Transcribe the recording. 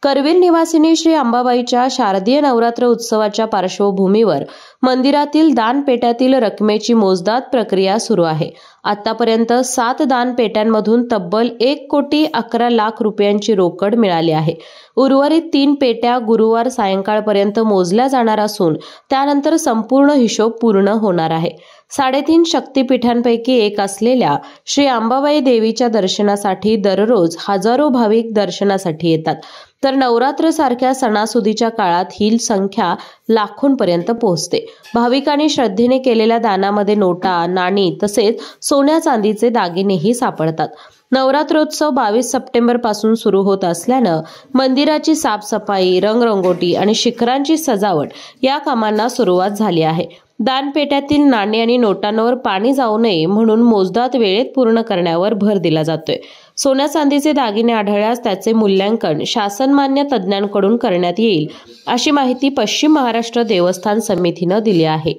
करवीर निवासिनी श्री अंबाबाईच्या शारदीय नवरात्र उत्सवाच्या पार्श्वभूमीवर मंदिरातील दानपेट्यातील रकमेची मोजदाद प्रक्रिया सुरू आहे। आतापर्यंत 7 दानपेट्यांमधून तब्बल 1,11,00,000 रुपयांची रोकड मिळाली आहे। उर्वरित 3 पेट्या गुरुवार सायंकाळपर्यंत मोजल्या जाणार असून त्यानंतर संपूर्ण हिशोब पूर्ण होणार आहे। 3.5 शक्तिपीठांपैकी एक असलेल्या श्री अंबाबाई देवीच्या दर्शनासाठी दररोज हजारो भाविक दर्शनासाठी येतात, तर नवरात्र सारख्या सणासुदीच्या काळात ही संख्या लाखोंपर्यंत पोहोचते। भाविकांनी श्रद्धेने केलेल्या दानामध्ये नोटा, नाणी तसेच सोन्या चांदीचे दागिनेही सापडतात। नवरात्रोत्सव 22 सप्टेंबर पासून सुरू होत असल्यानं मंदिराची साफसफाई, रंगरंगोटी आणि शिखरांची सजावट या कामांना सुरुवात झाली आहे। दानपेट्यातील नाणी आणि नोटांवर पाणी जाऊ नये म्हणून मोजदाद वेळेत पूर्ण करण्यावर भर दिला जातोय। सोन्या चांदीचे दागिने आढळल्यास त्याचे मूल्यांकन शासनमान्य तज्ज्ञांकडून करण्यात येईल, अशी माहिती पश्चिम महाराष्ट्र देवस्थान समितीनं दिली आहे।